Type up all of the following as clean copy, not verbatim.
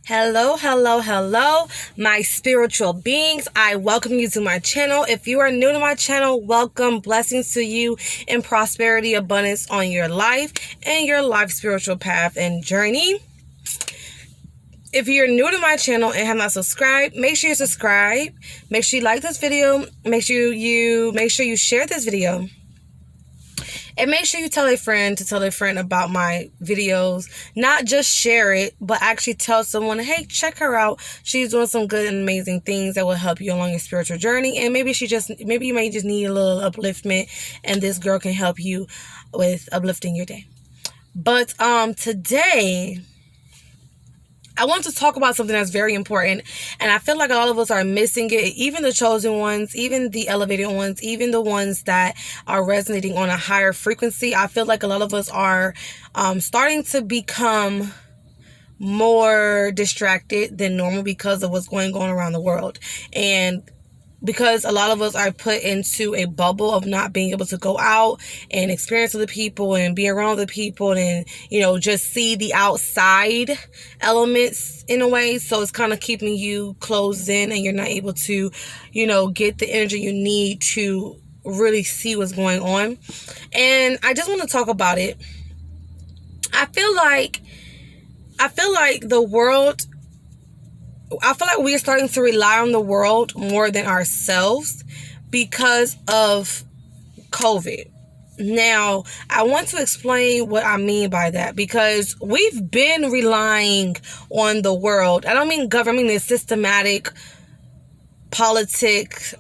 Hello, hello, hello, my spiritual beings. I welcome you to my channel. If you are new to my channel, welcome. Blessings to you and prosperity, abundance on your life and your life spiritual path and journey. If you're new to my channel and have not subscribed, make sure you subscribe. Make sure you like this video. Make sure you share this video. And make sure you tell a friend to tell a friend about my videos. Not just share it, but actually tell someone, hey, check her out. She's doing some good and amazing things that will help you along your spiritual journey. And maybe you may just need a little upliftment, and this girl can help you with uplifting your day. But today I want to talk about something that's very important, and I feel like a lot of us are missing it, even the chosen ones, even the elevated ones, even the ones that are resonating on a higher frequency. I feel like a lot of us are starting to become more distracted than normal because of what's going on around the world. And because a lot of us are put into a bubble of not being able to go out and experience other people and be around other people and, just see the outside elements in a way. So it's kind of keeping you closed in, and you're not able to, get the energy you need to really see what's going on. And I just want to talk about it. I feel like we are starting to rely on the world more than ourselves because of COVID. Now, I want to explain what I mean by that, because we've been relying on the world. I don't mean government, the systematic politics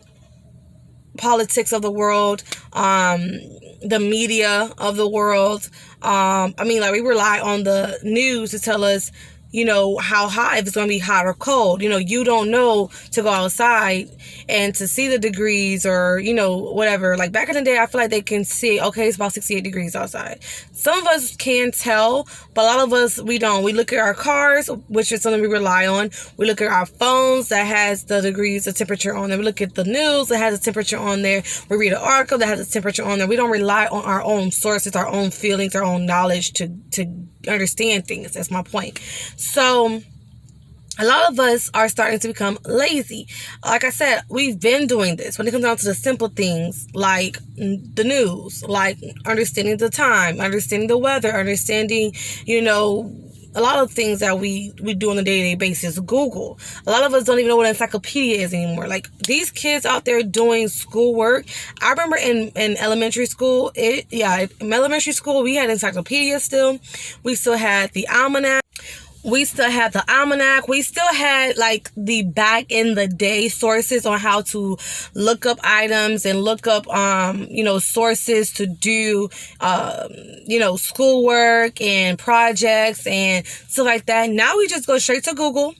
of the world, the media of the world. We rely on the news to tell us, how hot, if it's going to be hot or cold. You don't know to go outside and to see the degrees or, whatever. Like back in the day, I feel like they can see, okay, it's about 68 degrees outside. Some of us can tell, but a lot of us, we don't. We look at our cars, which is something we rely on. We look at our phones that has the degrees of temperature on there. We look at the news that has a temperature on there. We read an article that has a temperature on there. We don't rely on our own sources, our own feelings, our own knowledge to understand things. That's my point. So a lot of us are starting to become lazy. Like I said, we've been doing this when it comes down to the simple things like the news, like understanding the time, understanding the weather, understanding, a lot of things that we do on a day-to-day basis. Google. A lot of us don't even know what an encyclopedia is anymore. Like these kids out there doing schoolwork. I remember in elementary school, in elementary school, we had encyclopedias still. We still had the almanac. We still had like the back in the day sources on how to look up items and look up, sources to do, schoolwork and projects and stuff like that. Now we just go straight to Google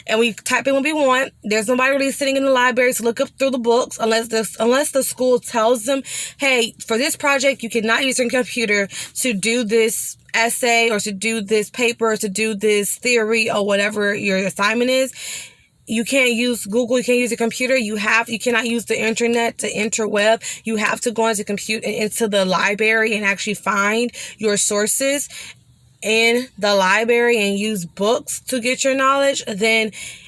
and we type in what we want. There's nobody really sitting in the library to look up through the books unless the school tells them, hey, for this project, you cannot use your computer to do this essay or to do this paper or to do this theory or whatever your assignment is. You can't use Google. You can't use a computer. You cannot use the internet, the interweb. You have to go into the library and actually find your sources in the library and use books to get your knowledge,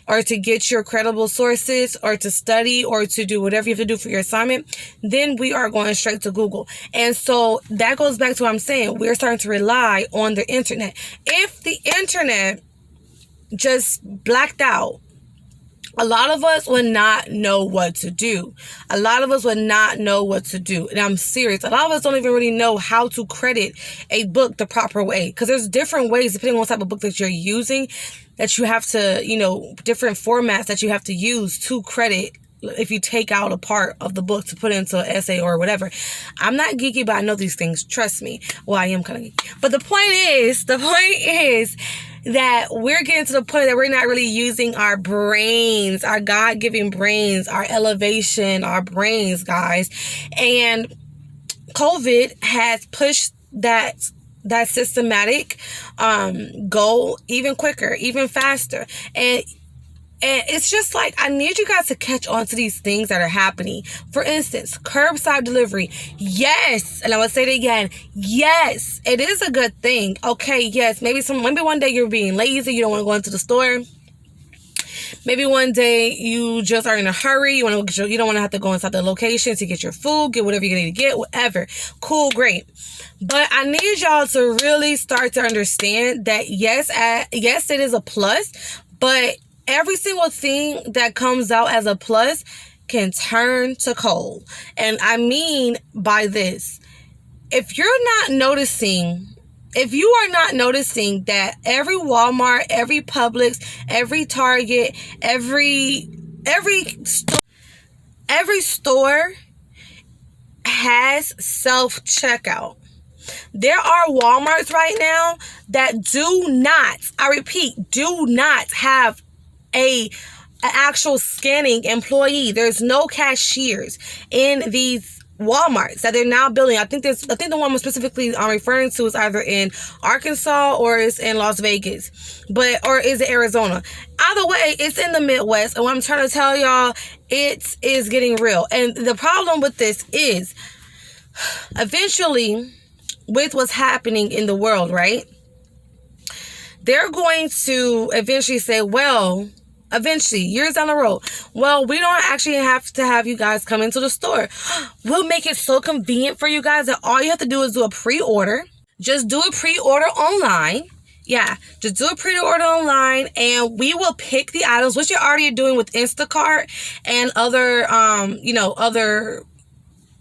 or to get your credible sources, or to study, or to do whatever you have to do for your assignment. Then we are going straight to Google. And so that goes back to what I'm saying. We're starting to rely on the internet. If the internet just blacked out, a lot of us would not know what to do. And I'm serious. A lot of us don't even really know how to credit a book the proper way. Because there's different ways, depending on what type of book that you're using, that you have to, different formats that you have to use to credit if you take out a part of the book to put into an essay or whatever. I'm not geeky, but I know these things. Trust me. Well, I am kind of geeky. But the point is that we're getting to the point that we're not really using our brains, our God-given brains, our elevation, our brains, guys. And COVID has pushed that systematic goal even quicker, even faster. And it's just like, I need you guys to catch on to these things that are happening. For instance, curbside delivery. Yes. And I will say it again. Yes, it is a good thing. Okay. Yes. Maybe one day you're being lazy. You don't want to go into the store. Maybe one day you just are in a hurry. You don't want to have to go inside the location to get your food, get whatever you need to get, whatever. Cool, great. But I need y'all to really start to understand that yes, it is a plus, but every single thing that comes out as a plus can turn to cold. And I mean by this, if you are not noticing that every Walmart, every Publix, every Target, every store has self-checkout. There are Walmarts right now that do not, I repeat, do not have an actual scanning employee. There's no cashiers in these Walmarts that they're now building. I think the one specifically I'm referring to is either in Arkansas or it's in Las Vegas, or is it Arizona? Either way, it's in the Midwest, and what I'm trying to tell y'all, it is getting real. And the problem with this is, eventually, with what's happening in the world, right? They're going to eventually say, well, eventually, years down the road, well, we don't actually have to have you guys come into the store. We'll make it so convenient for you guys that all you have to do is do a pre-order. Just do a pre-order online. Yeah, just do a pre-order online, and we will pick the items, which you're already doing with Instacart and other, other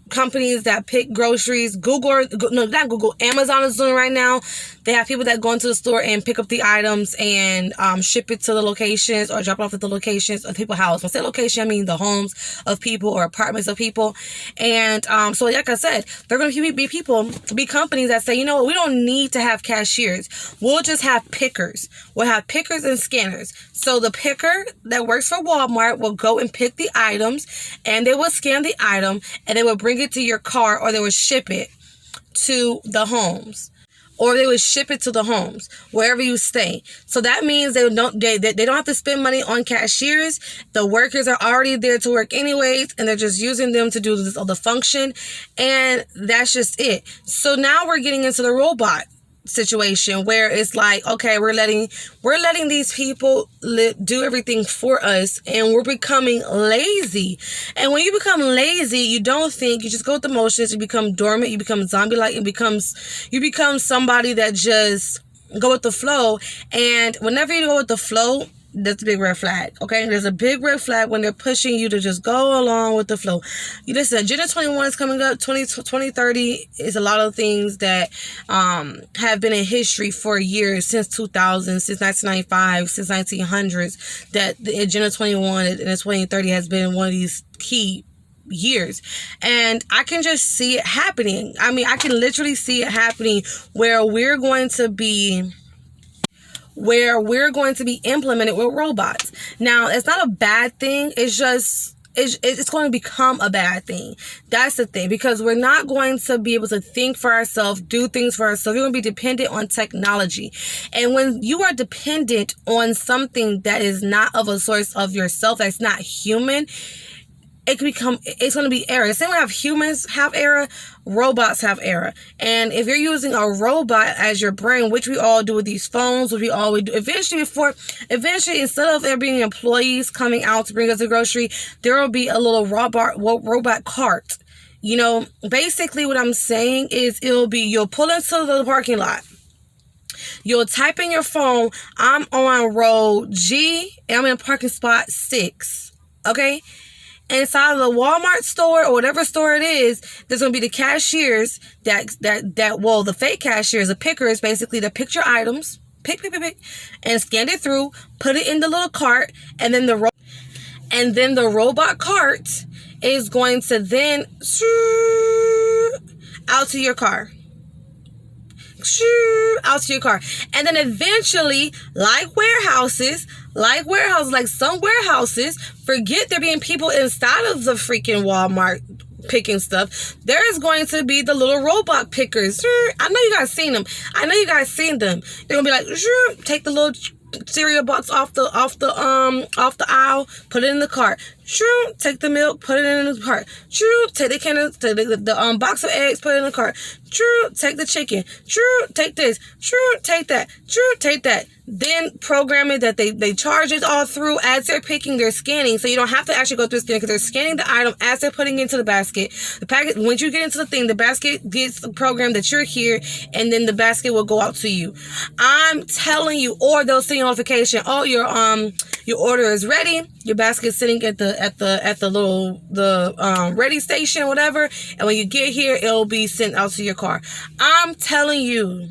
companies that pick groceries. Amazon is doing right now. They have people that go into the store and pick up the items and ship it to the locations or drop it off at the locations of people's house. When I say location, I mean the homes of people or apartments of people. And so like I said, they're going to be companies that say, you know what, we don't need to have cashiers. We'll just have pickers. We'll have pickers and scanners. So the picker that works for Walmart will go and pick the items, and they will scan the item, and they will bring it to your car, or they will ship it to the homes. Or they would ship it to the homes wherever you stay. So that means they don't have to spend money on cashiers. The workers are already there to work anyways, and they're just using them to do this other function, and that's just it. So now we're getting into the robot situation where it's like, okay, we're letting these people do everything for us, and we're becoming lazy. And when you become lazy, you don't think, you just go with the motions. You become dormant, you become zombie-like, you become somebody that just go with the flow. And whenever you go with the flow, that's a big red flag, okay? There's a big red flag when they're pushing you to just go along with the flow. You listen, Agenda 21 is coming up. 2030 is a lot of things that have been in history for years, since 2000, since 1995, since 1900s, that the Agenda 21 and 2030 has been one of these key years. And I can just see it happening. I mean, I can literally see it happening where we're going to be implemented with robots. Now, it's not a bad thing. It's just, it's going to become a bad thing. That's the thing, because we're not going to be able to think for ourselves, do things for ourselves. We're going to be dependent on technology. And when you are dependent on something that is not of a source of yourself, that's not human, it's going to be error. The same way humans have error, robots have error. And if you're using a robot as your brain, which we all do with these phones, which we always do, eventually, instead of there being employees coming out to bring us a grocery, there will be a little robot cart. You know, basically what I'm saying is you'll pull into the parking lot. You'll type in your phone, I'm on row G, and I'm in parking spot 6. Okay? Inside of the Walmart store or whatever store it is, there's going to be the cashiers the fake cashiers, the pickers, basically, that pick your items, pick, and scan it through, put it in the little cart, and then the robot cart is going to then out to your car. Out to your car. And then eventually, like some warehouses, forget there being people inside of the freaking Walmart picking stuff. There's going to be the little robot pickers. I know you guys seen them. They're gonna be like, take the little cereal box off the aisle, put it in the cart, True, take the milk, put it in the cart. True, take the can of the box of eggs, put it in the cart. True, take the chicken. True, take this. True, take that. True, take that. Then program it that they charge it all through as they're picking, they're scanning, so you don't have to actually go through scanning because they're scanning the item as they're putting it into the basket. The packet, once you get into the thing, the basket gets the program that you're here, and then the basket will go out to you. I'm telling you, or they'll send you a notification. Oh, your order is ready. Your basket's sitting at the little ready station, whatever. And when you get here, it'll be sent out to your car. I'm telling you,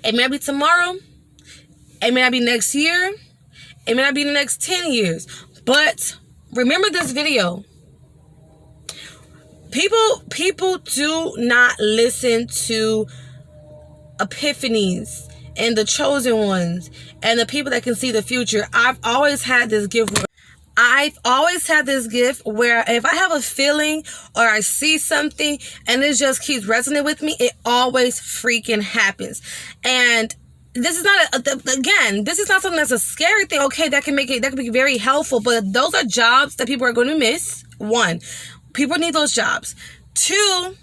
it may be tomorrow. It may not be next year. It may not be the next 10 years. But remember this video. People do not listen to epiphanies and the chosen ones and the people that can see the future. I've always had this gift where if I have a feeling or I see something and it just keeps resonating with me, it always freaking happens. And this is not this is not something that's a scary thing. Okay, that can be very helpful, but those are jobs that people are going to miss. One, people need those jobs. Two,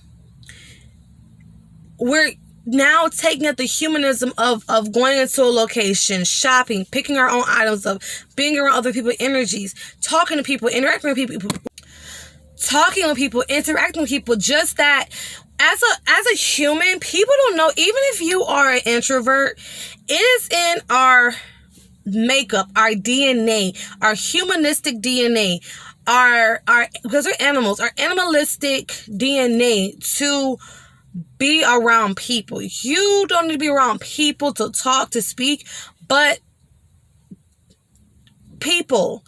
we're now taking at the humanism of going into a location, shopping, picking our own items up, being around other people's energies, talking to people, interacting with people, interacting with people. Just that as a human, people don't know, even if you are an introvert, it is in our makeup, our DNA, our humanistic DNA, because we're animals, our animalistic DNA to be around people. You don't need to be around people to talk, to speak, but people,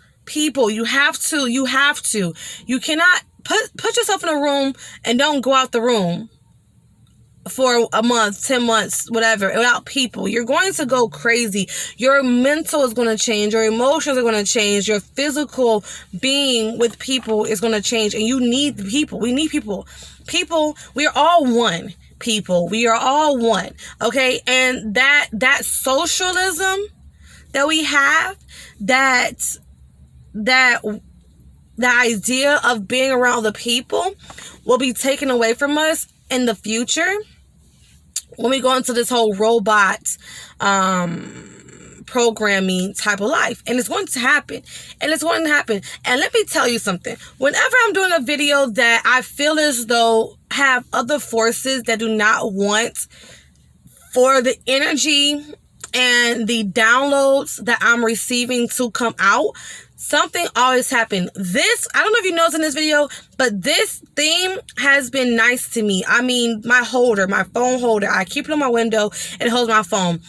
you have to. You cannot put yourself in a room and don't go out the room for a month, 10 months, whatever, without people. You're going to go crazy. Your mental is going to change. Your emotions are going to change. Your physical being with people is going to change. And you need people. We need people. People, we are all one. People, we are all one. Okay? And that socialism that we have, that the idea of being around the people will be taken away from us in the future when we go into this whole robot programming type of life. And it's going to happen. And let me tell you something. Whenever I'm doing a video that I feel as though have other forces that do not want for the energy and the downloads that I'm receiving to come out, something always happens. This, I don't know if you noticed in this video, but this theme has been nice to me. I mean, my phone holder, I keep it on my window and it holds my phone.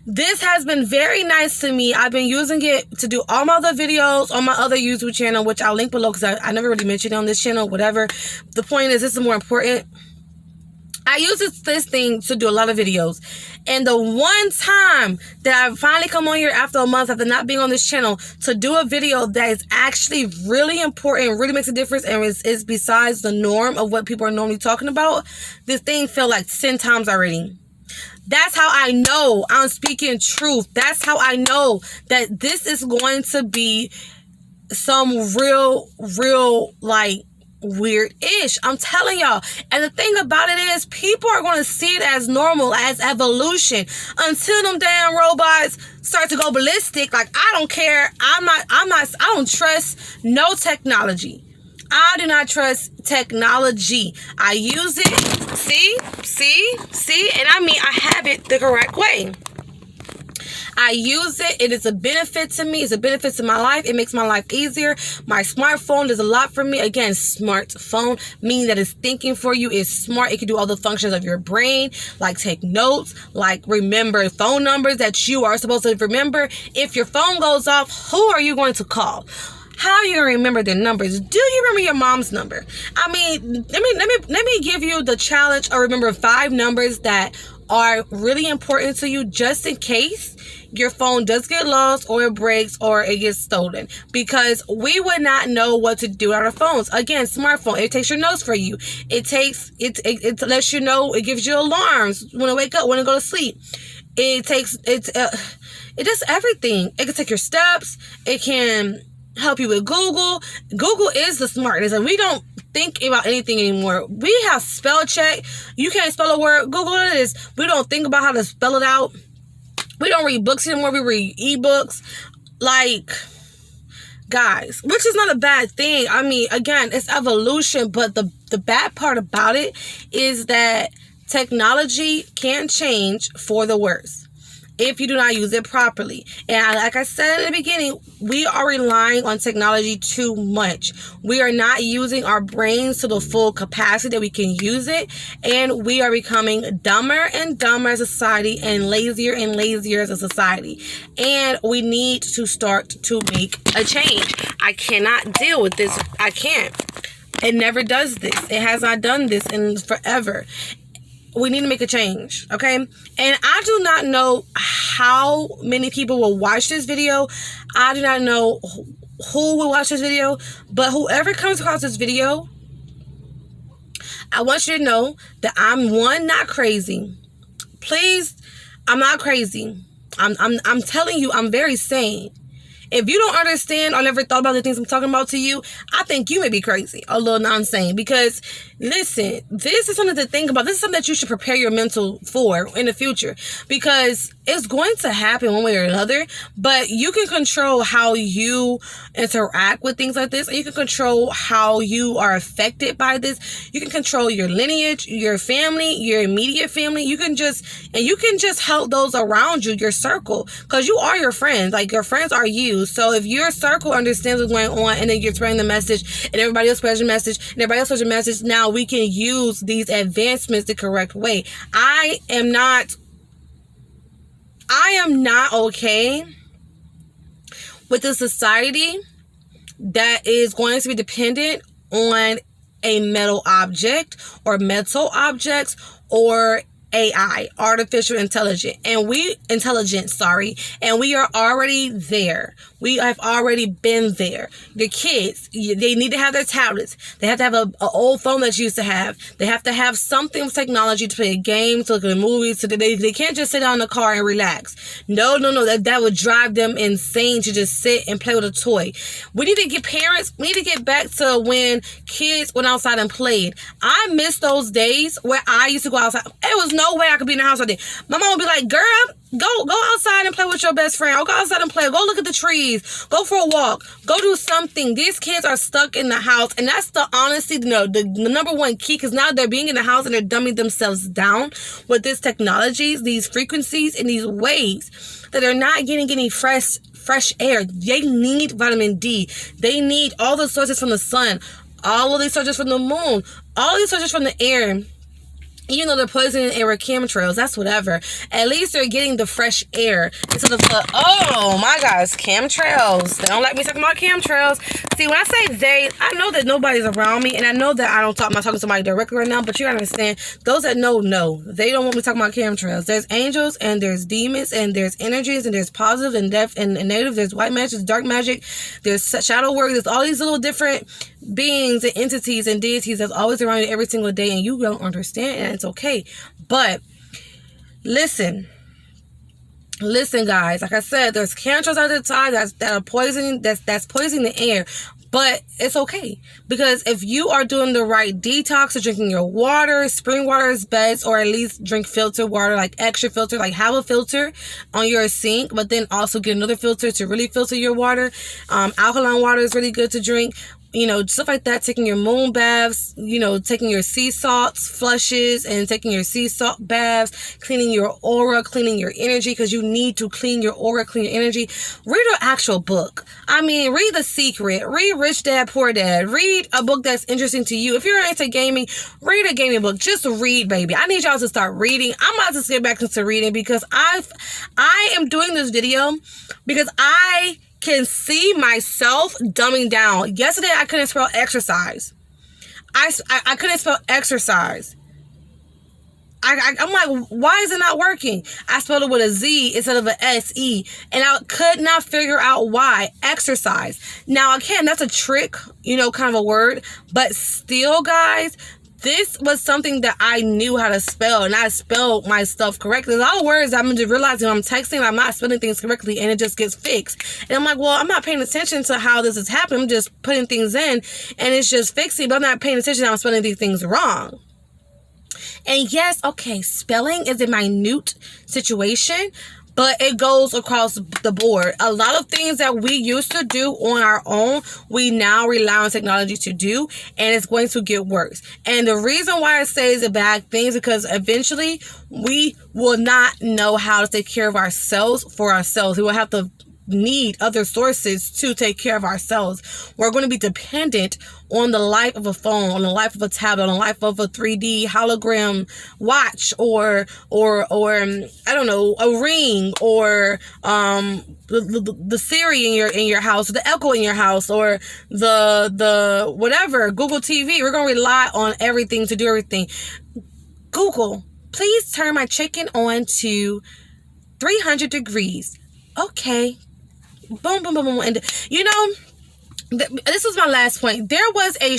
This has been very nice to me. I've been using it to do all my other videos on my other YouTube channel, which I'll link below because I never really mentioned it on this channel, whatever. The point is, this is more important. I use this thing to do a lot of videos. And the one time that I finally come on here after a month, after not being on this channel, to do a video that is actually really important, really makes a difference, and is besides the norm of what people are normally talking about, this thing felt like 10 times already. That's how I know I'm speaking truth. That's how I know that this is going to be some real, like, weird-ish. I'm telling y'all. And the thing about it is, people are going to see it as normal, as evolution, until them damn robots start to go ballistic. Like, I don't care. I don't trust no technology. I do not trust technology. I use it. See? And I mean, I have it the correct way. I use it. It is a benefit to me. It's a benefit to my life. It makes my life easier. My smartphone does a lot for me. Again, smartphone, meaning that it's thinking for you. It's smart. It can do all the functions of your brain, like take notes, like remember phone numbers that you are supposed to remember. If your phone goes off, who are you going to call? How are you going to remember their numbers? Do you remember your mom's number? I mean, let me give you the challenge of remember 5 numbers that are really important to you, just in case your phone does get lost or it breaks or it gets stolen, because we would not know what to do on our phones. Again, smartphone, it takes your notes for you. It lets you know, it gives you alarms when to wake up, when to go to sleep. It does everything. It can take your steps. It can help you with Google. Google is the smartness, and we don't think about anything anymore. We have spell check. You can't spell a word, Google it is. We don't think about how to spell it out. We don't read books anymore. We read ebooks. Like, guys, which is not a bad thing. I mean, again, it's evolution, but the bad part about it is that technology can change for the worse if you do not use it properly. And like I said in the beginning, we are relying on technology too much. We are not using our brains to the full capacity that we can use it. And we are becoming dumber and dumber as a society and lazier as a society. And we need to start to make a change. I cannot deal with this. I can't. It never does this. It has not done this in forever. We need to make a change, okay? And I do not know how many people will watch this video. I do not know who will watch this video, but whoever comes across this video, I want you to know that I'm not crazy. Please, I'm not crazy. I'm telling you, I'm very sane. If you don't understand or never thought about the things I'm talking about to you, I think you may be crazy, a little non-sane. Because, listen, this is something to think about. This is something that you should prepare your mental for in the future. Because it's going to happen one way or another. But you can control how you interact with things like this. Or you can control how you are affected by this. You can control your lineage, your family, your immediate family. You can just help those around you, your circle. Because you are your friends. Like, your friends are you. So if your circle understands what's going on and then you're spreading the message and everybody else spreads your message and everybody else spreads your message, now we can use these advancements the correct way. I am not okay with a society that is going to be dependent on a metal object or mental objects or AI, artificial intelligence, and we are already there. We have already been there. The kids, they need to have their tablets. They have to have an old phone that you used to have. They have to have something with technology to play games, to look at movies. So they can't just sit down in the car and relax. No. That would drive them insane to just sit and play with a toy. We need to get back to when kids went outside and played. I miss those days where I used to go outside. It was no way I could be in the house all day. My mom would be like, girl, go outside and play with your best friend. Or go outside and play. Go look at the trees. Go for a walk. Go do something. These kids are stuck in the house. And that's the number one key. Because now they're being in the house and they're dumbing themselves down with these technologies, these frequencies, and these waves that they're not getting any fresh air. They need vitamin D. They need all the sources from the sun. All of these sources from the moon. All these sources from the air. Even though they're poisoning air with chemtrails, that's whatever. At least they're getting the fresh air instead of oh my gosh, chemtrails. They don't like me talking about chemtrails. See, when I say they, I know that nobody's around me, and I know that I'm not talking to somebody directly right now, but you gotta understand, those that know, they don't want me talking about chemtrails. There's angels, and there's demons, and there's energies, and there's positive and death and negative. There's white magic, there's dark magic, there's shadow work, there's all these little different beings and entities and deities that's always around you every single day, and you don't understand, and it's okay. But listen guys, like I said, there's chemtrails out the time that are poisoning, that's poisoning the air. But it's okay, because if you are doing the right detox of drinking your water, spring water is best, or at least drink filtered water, like extra filter, like have a filter on your sink, but then also get another filter to really filter your water. Alkaline water is really good to drink. Stuff like that, taking your moon baths, taking your sea salts, flushes, and taking your sea salt baths, cleaning your aura, cleaning your energy, because you need to clean your aura, clean your energy. Read an actual book. Read The Secret, read Rich Dad, Poor Dad, read a book that's interesting to you. If you're into gaming, read a gaming book. Just read, baby. I need y'all to start reading. I'm about to get back into reading, because I am doing this video because I can see myself dumbing down. Yesterday, I couldn't spell exercise. I couldn't spell exercise. I'm like, why is it not working? I spelled it with a Z instead of an S-E. And I could not figure out why. Exercise. Now, again, that's a trick, kind of a word. But still, guys, this was something that I knew how to spell, and I spelled my stuff correctly. There's a lot of words I'm just realizing when I'm texting, I'm not spelling things correctly, and it just gets fixed. And I'm like, well, I'm not paying attention to how this is happening. I'm just putting things in, and it's just fixing, but I'm not paying attention to how I'm spelling these things wrong. And yes, okay, spelling is a minute situation, but it goes across the board. A lot of things that we used to do on our own, we now rely on technology to do, and it's going to get worse. And the reason why I say it's a bad thing is because eventually we will not know how to take care of ourselves for ourselves. We will have to need other sources to take care of ourselves. We're going to be dependent on the life of a phone, on the life of a tablet, on the life of a 3D hologram watch, or I don't know, a ring, or the Siri in your house, the Echo in your house, or the whatever, Google TV. We're going to rely on everything to do everything. Google, please turn my chicken on to 300 degrees. Okay. Boom, boom, boom, boom. And, you know, this is my last point. There was a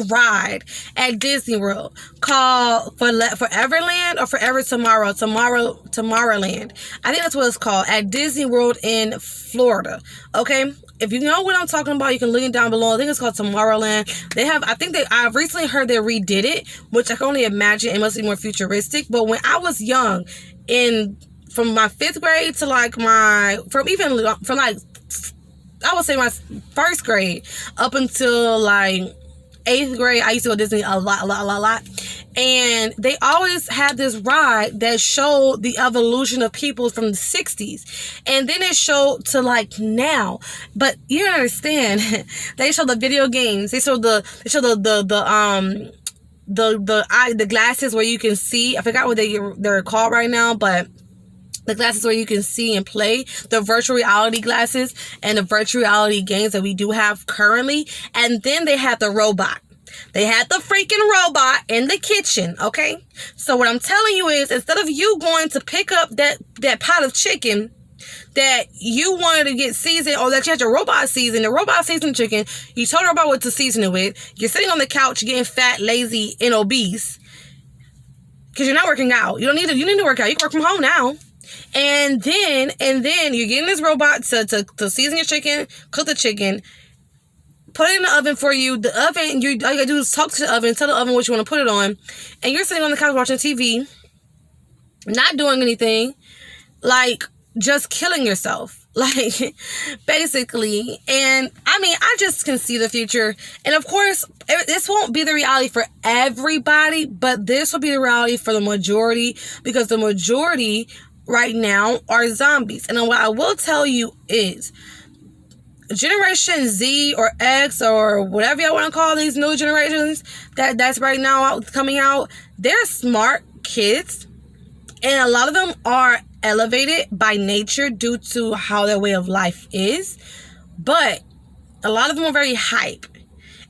ride at Disney World called Foreverland or Forever Tomorrowland. I think that's what it's called, at Disney World in Florida. Okay? If you know what I'm talking about, you can link it down below. I think it's called Tomorrowland. I've recently heard they redid it, which I can only imagine it must be more futuristic. But when I was young, from my 5th grade to I would say my 1st grade up until like 8th grade, I used to go to Disney a lot. And they always had this ride that showed the evolution of people from the 60s. And then it showed to like now. But you don't understand. They show the video games. They show the glasses where you can see. I forgot what they're called right now, but the glasses where you can see and play, the virtual reality glasses, and the virtual reality games that we do have currently. And then they had the robot. They had the freaking robot in the kitchen, okay? So what I'm telling you is, instead of you going to pick up that pot of chicken that you wanted to get seasoned, or that you had your robot season, the robot seasoned chicken, you told her about what to season it with, you're sitting on the couch getting fat, lazy, and obese, because you're not working out. You need to work out. You can work from home now. And then you're getting this robot to season your chicken, cook the chicken, put it in the oven for you. The oven, all you gotta do is talk to the oven, tell the oven what you want to put it on, and you're sitting on the couch watching TV, not doing anything, like just killing yourself, like basically. And I mean, I just can see the future. And of course, this won't be the reality for everybody, but this will be the reality for the majority, because the majority right now are zombies. And what I will tell you is, Generation Z or X or whatever y'all want to call these new generations that's right now coming out, they're smart kids, and a lot of them are elevated by nature due to how their way of life is, but a lot of them are very hype,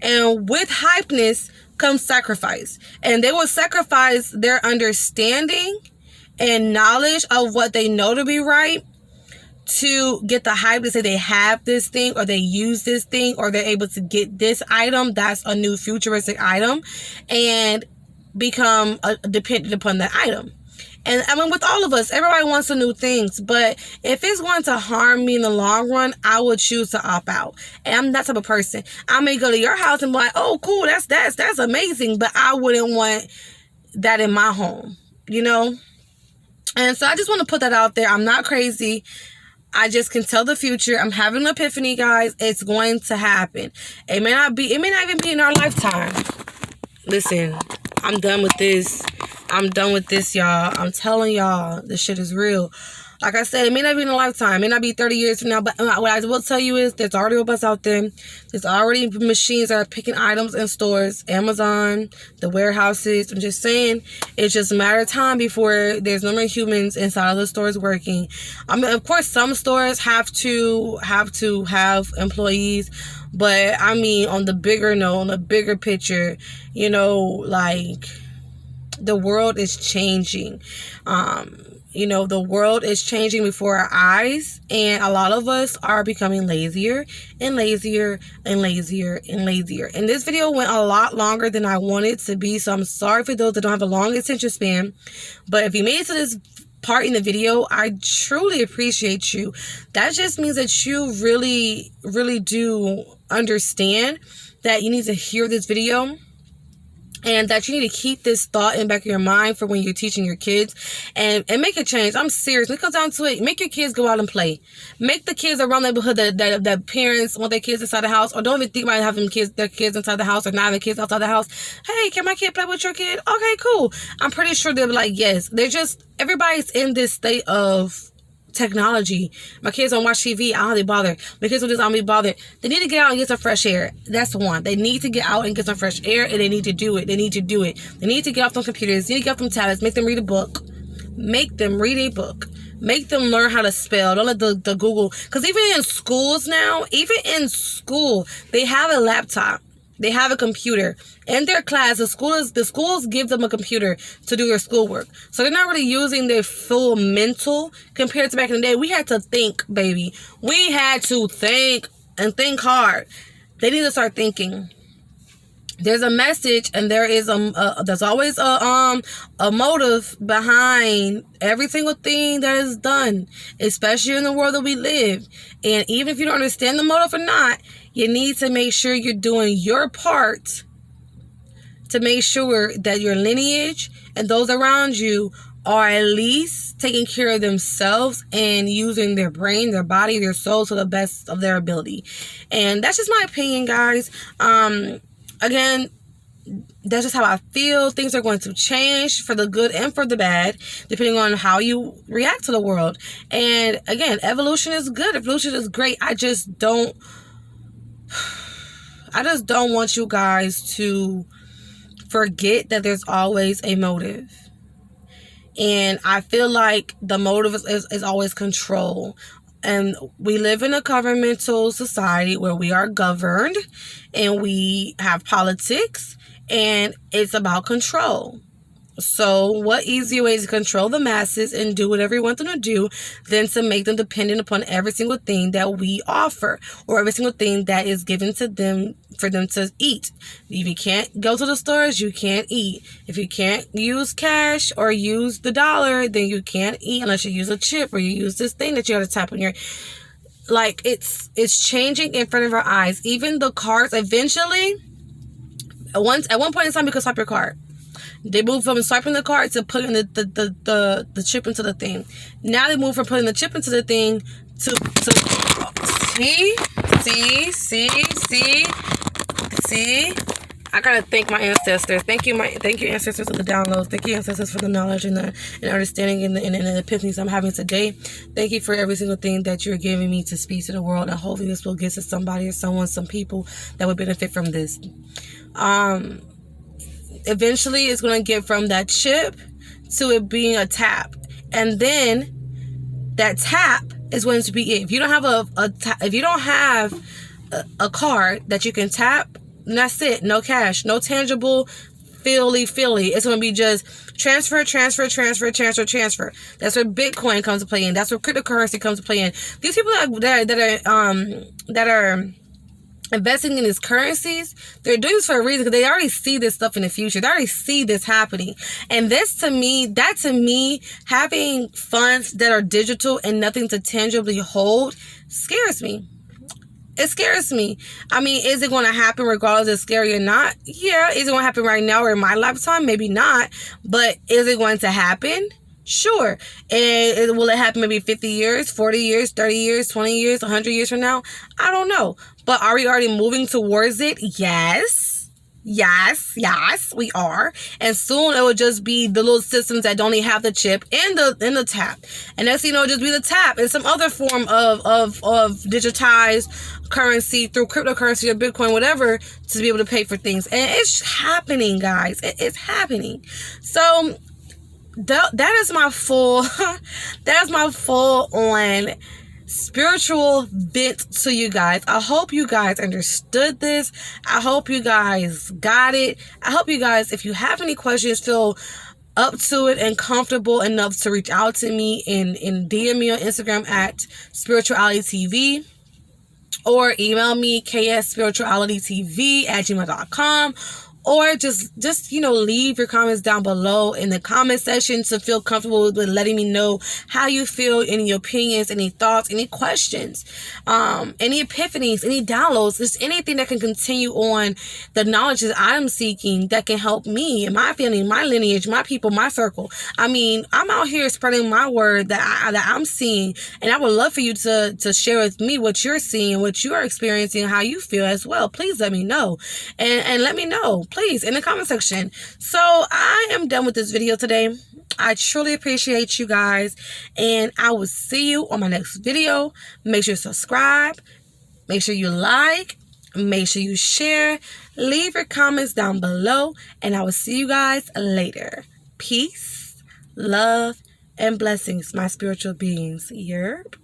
and with hypeness comes sacrifice, and they will sacrifice their understanding and knowledge of what they know to be right to get the hype to say they have this thing, or they use this thing, or they're able to get this item that's a new futuristic item, and become dependent upon that item. And I mean, with all of us, everybody wants the new things, but if it's going to harm me in the long run, I would choose to opt out. And I'm that type of person. I may go to your house and be like, oh, cool, that's amazing, but I wouldn't want that in my home, you know? And so I just want to put that out there. I'm not crazy. I just can tell the future. I'm having an epiphany, guys. It's going to happen. It may not even be in our lifetime. Listen, I'm done with this. I'm done with this, y'all. I'm telling y'all, this shit is real. Like I said, it may not be in a lifetime. It may not be 30 years from now. But what I will tell you is, there's already robots out there. There's already machines that are picking items in stores. Amazon, the warehouses. I'm just saying, it's just a matter of time before there's no more humans inside of the stores working. I mean, of course, some stores have to have employees. But, I mean, on the bigger note, on the bigger picture, you know, like, the world is changing. You know, the world is changing before our eyes, and a lot of us are becoming lazier and lazier and lazier and lazier. And this video went a lot longer than I wanted it to be, so I'm sorry for those that don't have a long attention span. But if you made it to this part in the video, I truly appreciate you. That just means that you really, really do understand that you need to hear this video, and that you need to keep this thought in the back of your mind for when you're teaching your kids, and make a change. I'm serious. When it comes down to it, make your kids go out and play. Make the kids around the neighborhood that parents want their kids inside the house, or don't even think about having their kids inside the house, or not having kids outside the house. Hey, can my kid play with your kid? Okay, cool. I'm pretty sure they'll be like, yes. Everybody's in this state of technology. My kids don't watch TV. I don't really bother. My kids don't just, I don't be bothered. They need to get out and get some fresh air. That's one. They need to get out and get some fresh air, and they need to do it. They need to do it. They need to get off them computers. They need to get off them tablets. Make them read a book. Make them read a book. Make them learn how to spell. Don't let the Google. Because even in schools now, they have a laptop. They have a computer. In their class, the schools give them a computer to do their schoolwork. So they're not really using their full mental compared to back in the day. We had to think, baby. We had to think, and think hard. They need to start thinking. There's a message, and there's always a motive behind every single thing that is done, especially in the world that we live. And even if you don't understand the motive or not, you need to make sure you're doing your part to make sure that your lineage and those around you are at least taking care of themselves and using their brain, their body, their soul to the best of their ability. And that's just my opinion, guys. Again, that's just how I feel. Things are going to change for the good and for the bad, depending on how you react to the world. And again, evolution is good. Evolution is great. I just don't want you guys to forget that there's always a motive. And I feel like the motive is always control. And we live in a governmental society where we are governed, and we have politics, and it's about control. So what easier way to control the masses and do whatever you want them to do than to make them dependent upon every single thing that we offer, or every single thing that is given to them for them to eat. If you can't go to the stores, you can't eat. If you can't use cash or use the dollar, then you can't eat unless you use a chip, or you use this thing that you got to tap on your... Like, it's changing in front of our eyes. Even the cards, eventually, at one point in time, you could swipe your card. They moved from swiping the card to putting the chip into the thing. Now they moved from putting the chip into the thing to see. I gotta thank my ancestors. Thank you ancestors for the downloads. Thank you ancestors for the knowledge and the understanding and the epiphanies I'm having today. Thank you for every single thing that you're giving me to speak to the world, and hopefully this will get to somebody or someone, some people that would benefit from this. Eventually it's going to get from that chip to it being a tap, and then that tap is going to be it. If you don't have a card that you can tap, then that's it. No cash, no tangible feely. It's going to be just transfer. That's where Bitcoin comes to play in. That's where cryptocurrency comes to play in. These people that are investing in these currencies, they're doing this for a reason, because they already see this stuff in the future. They already see this happening. And to me, having funds that are digital and nothing to tangibly hold scares me. It scares me. I mean, is it going to happen regardless if it's scary or not? Yeah. Is it going to happen right now or in my lifetime? Maybe not. But is it going to happen? Sure. And will it happen maybe 50 years, 40 years, 30 years, 20 years, 100 years from now? I don't know. But are we already moving towards it? Yes, we are. And soon it will just be the little systems that don't even have the chip and the tap. And next thing you know, it'll just be the tap and some other form of digitized currency through cryptocurrency or Bitcoin, whatever, to be able to pay for things. And it's happening, guys. It's happening. So that is my full on spiritual vent to you guys. I hope you guys understood this. I hope you guys got it. I hope you guys, if you have any questions, feel up to it and comfortable enough to reach out to me and DM me on Instagram at spiritualitytv, or email me ksspiritualitytv@gmail.com, or just leave your comments down below in the comment section to feel comfortable with letting me know how you feel, any opinions, any thoughts, any questions, any epiphanies, any downloads, just anything that can continue on the knowledge that I'm seeking that can help me and my family, my lineage, my people, my circle. I mean, I'm out here spreading my word that I'm seeing, and I would love for you to share with me what you're seeing, what you are experiencing, how you feel as well. Please let me know, and let me know, please, in the comment section. So I am done with this video today. I truly appreciate you guys, and I will see you on my next video. Make sure you subscribe, make sure you like, make sure you share, leave your comments down below, and I will see you guys later. Peace, love, and blessings, my spiritual beings. Yerp.